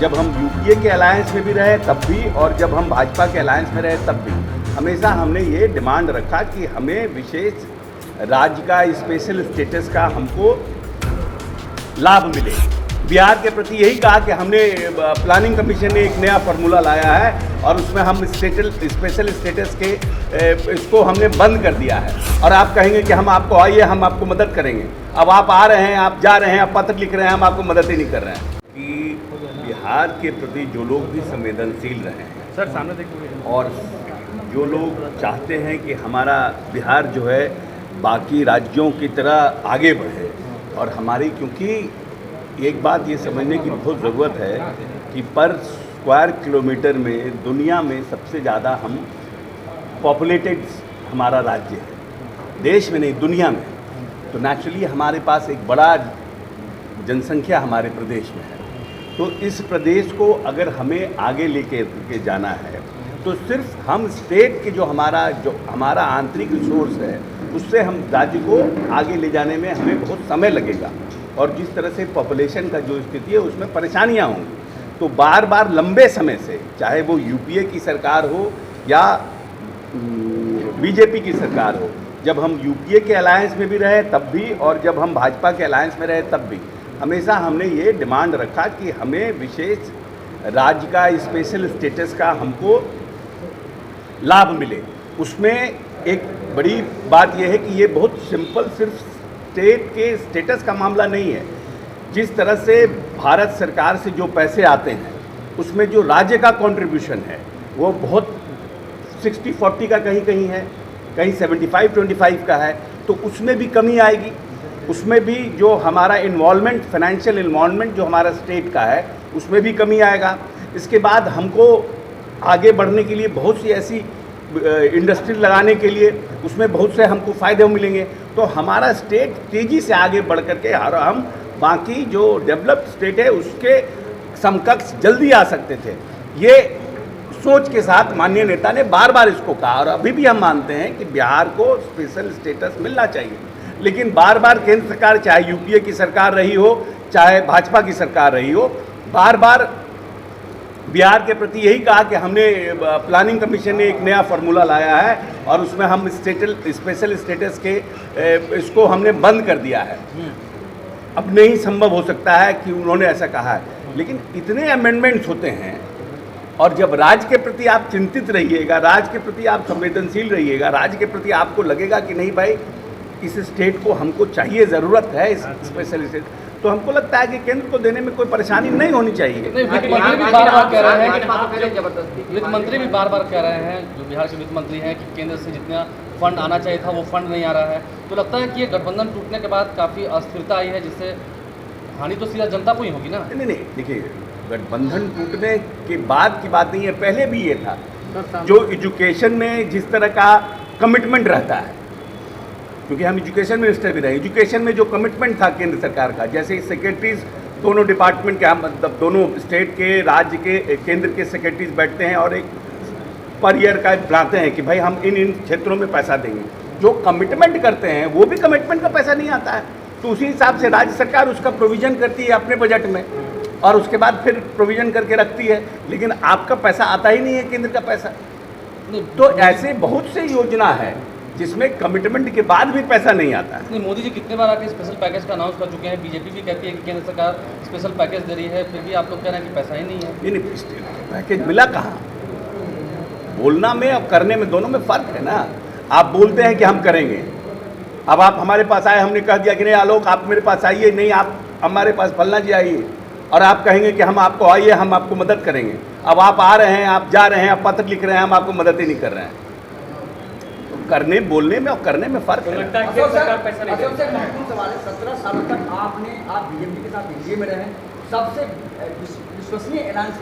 जब हम यूपीए के अलायंस में भी रहे तब भी, और जब हम भाजपा के अलायंस में रहे तब भी, हमेशा हमने ये डिमांड रखा कि हमें विशेष राज्य का स्पेशल स्टेटस का हमको लाभ मिले। बिहार के प्रति यही कहा कि हमने प्लानिंग कमीशन ने एक नया फार्मूला लाया है और उसमें हम स्पेशल स्टेटस के इसको हमने बंद कर दिया है। और आप कहेंगे कि हम आपको आइए, हम आपको मदद करेंगे। अब आप आ रहे हैं, आप जा रहे हैं, आप पत्र लिख रहे हैं, हम आपको मदद ही नहीं कर रहे हैं। कि बिहार के प्रति जो लोग भी संवेदनशील रहे हैं सर, सामने देखिए, और जो लोग चाहते हैं कि हमारा बिहार जो है बाकी राज्यों की तरह आगे बढ़े, और हमारी, क्योंकि एक बात ये समझने की बहुत ज़रूरत है कि पर स्क्वायर किलोमीटर में दुनिया में सबसे ज़्यादा हम पॉपुलेटेड हमारा राज्य है, देश में नहीं दुनिया में। तो नेचुरली हमारे पास एक बड़ा जनसंख्या हमारे प्रदेश में है। तो इस प्रदेश को अगर हमें आगे लेके जाना है तो सिर्फ हम स्टेट के जो हमारा आंतरिक रिसोर्स है उससे हम राज्य को आगे ले जाने में हमें बहुत समय लगेगा। और जिस तरह से पॉपुलेशन का जो स्थिति है उसमें परेशानियां होंगी। तो बार बार लंबे समय से, चाहे वो यूपीए की सरकार हो या बीजेपी की सरकार हो, जब हम यूपीए के अलायंस में भी रहे तब भी, और जब हम भाजपा के अलायंस में रहे तब भी, हमेशा हमने ये डिमांड रखा कि हमें विशेष राज्य का स्पेशल स्टेटस का हमको लाभ मिले। उसमें एक बड़ी बात यह है कि ये बहुत सिंपल सिर्फ स्टेट के स्टेटस का मामला नहीं है। जिस तरह से भारत सरकार से जो पैसे आते हैं उसमें जो राज्य का कंट्रीब्यूशन है वो बहुत 60-40 का कहीं कहीं है, कहीं 75-25 का है। तो उसमें भी कमी आएगी। उसमें भी जो हमारा इन्वॉल्वमेंट, फाइनेंशियल इन्वॉल्वमेंट जो हमारा स्टेट का है उसमें भी कमी आएगा। इसके बाद हमको आगे बढ़ने के लिए बहुत सी ऐसी इंडस्ट्री लगाने के लिए उसमें बहुत से हमको फ़ायदे मिलेंगे। तो हमारा स्टेट तेज़ी से आगे बढ़ करके हम बाकी जो डेवलप्ड स्टेट है उसके समकक्ष जल्दी आ सकते थे। ये सोच के साथ माननीय नेता ने बार बार इसको कहा, और अभी भी हम मानते हैं कि बिहार को स्पेशल स्टेटस मिलना चाहिए। लेकिन बार बार केंद्र सरकार, चाहे यूपीए की सरकार रही हो चाहे भाजपा की सरकार रही हो, बार बार बिहार के प्रति यही कहा कि हमने प्लानिंग कमीशन ने एक नया फार्मूला लाया है और उसमें हम स्पेशल स्टेटस के इसको हमने बंद कर दिया है। अब नहीं संभव हो सकता है कि उन्होंने ऐसा कहा है, लेकिन इतने अमेंडमेंट्स होते हैं। और जब राज्य के प्रति आप चिंतित रहिएगा, राज्य के प्रति आप संवेदनशील रहिएगा, राज्य के प्रति आपको लगेगा कि नहीं भाई इस स्टेट को हमको चाहिए, ज़रूरत है इस स्पेशल स्टेट, तो हमको लगता है कि केंद्र को देने में कोई परेशानी नहीं होनी चाहिए। वित्त मंत्री भी बार बार कह रहे हैं वित्त मंत्री भी बार बार कह रहे हैं, जो बिहार के वित्त मंत्री हैं, कि केंद्र से जितना फंड आना चाहिए था वो फंड नहीं आ रहा है। तो लगता है कि ये गठबंधन टूटने के बाद काफ़ी अस्थिरता आई है, जिससे हानि तो सीधा जनता को ही होगी ना। नहीं, देखिए, गठबंधन टूटने के बाद की बात नहीं है, पहले भी ये था। जो एजुकेशन में जिस तरह का कमिटमेंट रहता है, क्योंकि हम एजुकेशन मिनिस्टर भी रहे, एजुकेशन में जो कमिटमेंट था केंद्र सरकार का, जैसे सेक्रेटरीज दोनों डिपार्टमेंट के, हम मतलब दोनों स्टेट के, राज्य के, केंद्र के सेक्रेटरीज बैठते हैं और एक पर ईयर का बनाते हैं कि भाई हम इन क्षेत्रों में पैसा देंगे। जो कमिटमेंट करते हैं वो भी कमिटमेंट का पैसा नहीं आता है, तो उसी हिसाब से राज्य सरकार उसका प्रोविज़न करती है अपने बजट में, और उसके बाद फिर प्रोविज़न करके रखती है। लेकिन आपका पैसा आता ही नहीं है, केंद्र का पैसा। तो ऐसे बहुत से योजना है जिसमें कमिटमेंट के बाद भी पैसा नहीं आता है। नहीं, मोदी जी कितने बार आके स्पेशल पैकेज का अनाउंस कर चुके हैं। बीजेपी भी कहती है कि केंद्र सरकार स्पेशल पैकेज दे रही है, फिर भी आप लोग कह रहे हैं कि पैसा ही नहीं है। नहीं, पैकेज मिला कहाँ? बोलना में और करने में, दोनों में फ़र्क है ना। आप बोलते हैं कि हम करेंगे, अब आप हमारे पास आए, हमने कह दिया कि नहीं आलोक आप मेरे पास आइए, नहीं आप हमारे पास फलना जी आइए, और आप कहेंगे कि हम आपको आइए, हम आपको मदद करेंगे। अब आप आ रहे हैं, आप जा रहे हैं, आप पत्र लिख रहे हैं, हम आपको मदद ही नहीं कर रहे हैं। करने, बोलने में और करने में फ़र्क है। महत्वपूर्ण सवाल है, 17 सालों तक आप बीजेपी के साथ एनडीए में रहे, सबसे विश्वसनीय एलायंस के